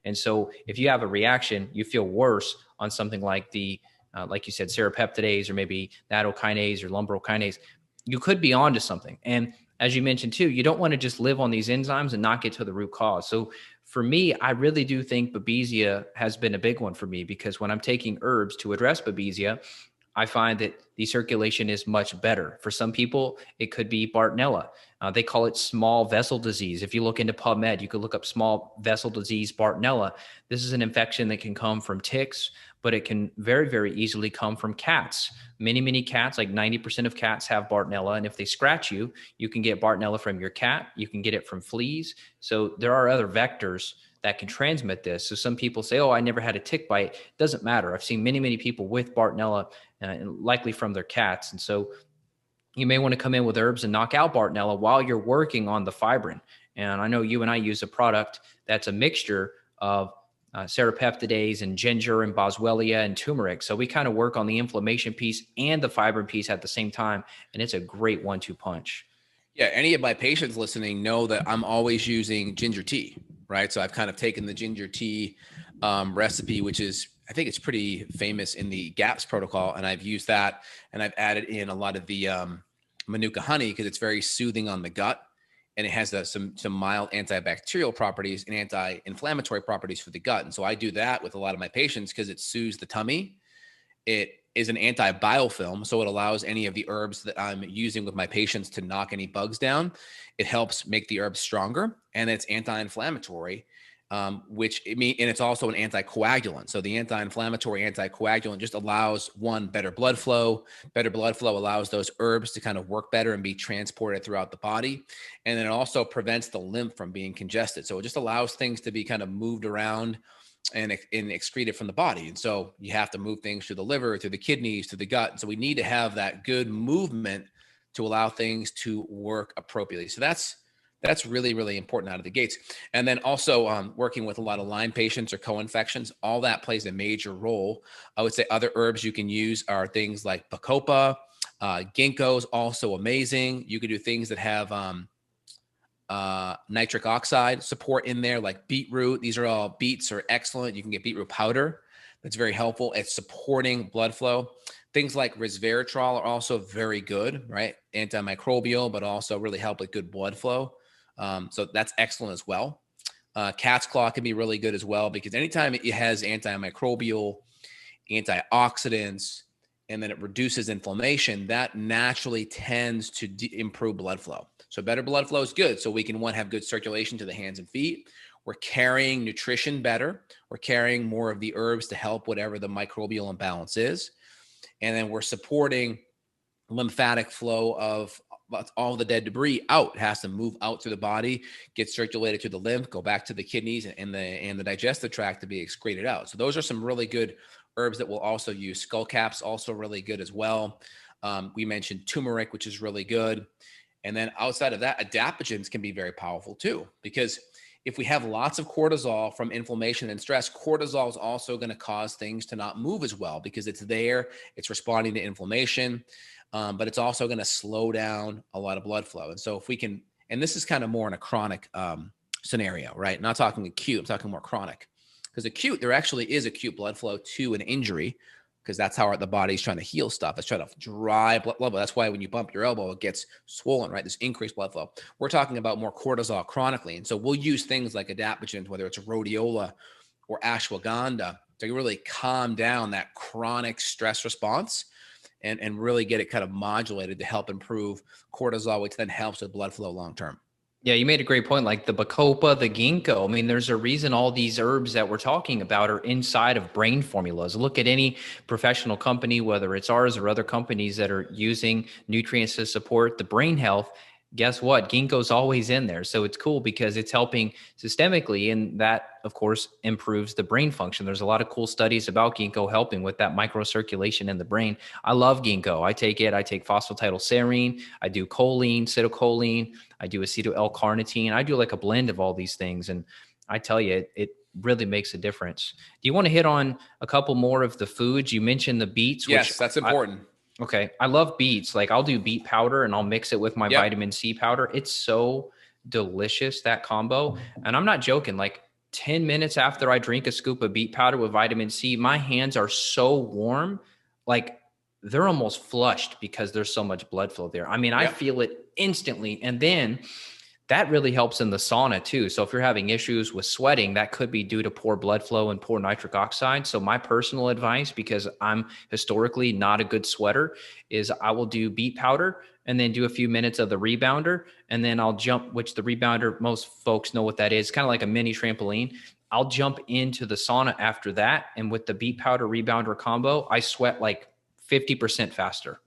And so if you have a reaction, you feel worse on something like like you said, serrapeptidase or maybe nattokinase or lumbrokinase, you could be onto something. And as you mentioned too, you don't want to just live on these enzymes and not get to the root cause. So for me, I really do think Babesia has been a big one for me, because when I'm taking herbs to address Babesia, I find that the circulation is much better. For some people, it could be Bartonella. They call it small vessel disease. If you look into PubMed, you could look up small vessel disease Bartonella. This is an infection that can come from ticks, but it can very, very easily come from cats. Many cats, like 90% of cats, have Bartonella. And if they scratch you, you can get Bartonella from your cat. You can get it from fleas. So there are other vectors that can transmit this. So some people say, oh, I never had a tick bite. It doesn't matter. I've seen many people with Bartonella, likely from their cats. And so you may want to come in with herbs and knock out Bartonella while you're working on the fibrin. And I know you and I use a product that's a mixture of serrapeptidase and ginger and boswellia and turmeric. So we kind of work on the inflammation piece and the fibrin piece at the same time. And it's a great 1-2 punch. Yeah. Any of my patients listening know that I'm always using ginger tea, right? So I've kind of taken the ginger tea recipe, which is, I think it's pretty famous in the GAPS protocol. And I've used that, and I've added in a lot of the Manuka honey because it's very soothing on the gut. And it has some mild antibacterial properties and anti-inflammatory properties for the gut. And so I do that with a lot of my patients because it soothes the tummy. It is an anti-biofilm, so it allows any of the herbs that I'm using with my patients to knock any bugs down. It helps make the herbs stronger, and it's anti-inflammatory, and it's also an anticoagulant. So the anti-inflammatory anticoagulant just allows, one, better blood flow. Better blood flow allows those herbs to kind of work better and be transported throughout the body. And then it also prevents the lymph from being congested. So it just allows things to be kind of moved around and excreted from the body. And so you have to move things through the liver, through the kidneys, through the gut. And so we need to have that good movement to allow things to work appropriately. So that's really, really important out of the gates. And then also working with a lot of Lyme patients or co-infections, all that plays a major role. I would say other herbs you can use are things like bacopa, ginkgo is also amazing. You could do things that have nitric oxide support in there, like beetroot. These are all, beets are excellent. You can get beetroot powder. That's very helpful at supporting blood flow. Things like resveratrol are also very good, right? Antimicrobial, but also really help with good blood flow. So that's excellent as well. Cat's claw can be really good as well, because anytime it has antimicrobial, antioxidants, and then it reduces inflammation, that naturally tends to improve blood flow. So better blood flow is good. So we can, one, have good circulation to the hands and feet. We're carrying nutrition better. We're carrying more of the herbs to help whatever the microbial imbalance is. And then we're supporting lymphatic flow of all the dead debris out. It has to move out through the body, get circulated to the lymph, go back to the kidneys and the digestive tract to be excreted out. So those are some really good herbs that we'll also use. Skullcap's also really good as well. We mentioned turmeric, which is really good. And then outside of that, adaptogens can be very powerful too, because if we have lots of cortisol from inflammation and stress, cortisol is also going to cause things to not move as well, because it's there, it's responding to inflammation, but it's also going to slow down a lot of blood flow. And so if we can, and this is kind of more in a chronic scenario, right? Not talking acute, I'm talking more chronic. Because acute, there actually is acute blood flow to an injury, because that's how the body's trying to heal stuff. It's trying to dry blood flow. That's why when you bump your elbow, it gets swollen, right? This increased blood flow. We're talking about more cortisol chronically. And so we'll use things like adaptogens, whether it's rhodiola or ashwagandha, to really calm down that chronic stress response and really get it kind of modulated to help improve cortisol, which then helps with blood flow long-term. Yeah, you made a great point, like the bacopa, the ginkgo. I mean, there's a reason all these herbs that we're talking about are inside of brain formulas. Look at any professional company, whether it's ours or other companies that are using nutrients to support the brain health. Guess what? Ginkgo's always in there. So it's cool because it's helping systemically, and that, of course, improves the brain function. There's a lot of cool studies about ginkgo helping with that microcirculation in the brain. I love ginkgo. I take phosphatidylserine. I do choline, citicoline. I do acetyl L-carnitine. I do like a blend of all these things. And I tell you, it really makes a difference. Do you want to hit on a couple more of the foods? You mentioned the beets. Yes, that's important. Okay. I love beets. Like I'll do beet powder and I'll mix it with my vitamin C powder. It's so delicious, that combo. And I'm not joking. Like 10 minutes after I drink a scoop of beet powder with vitamin C, my hands are so warm, like they're almost flushed because there's so much blood flow there. I mean, I Yep. feel it instantly. And then that really helps in the sauna too. So if you're having issues with sweating, that could be due to poor blood flow and poor nitric oxide. So my personal advice, because I'm historically not a good sweater, is I will do beet powder and then do a few minutes of the rebounder. And then I'll jump, which the rebounder, most folks know what that is, kind of like a mini trampoline. I'll jump into the sauna after that. And with the beet powder rebounder combo, I sweat like 50% faster.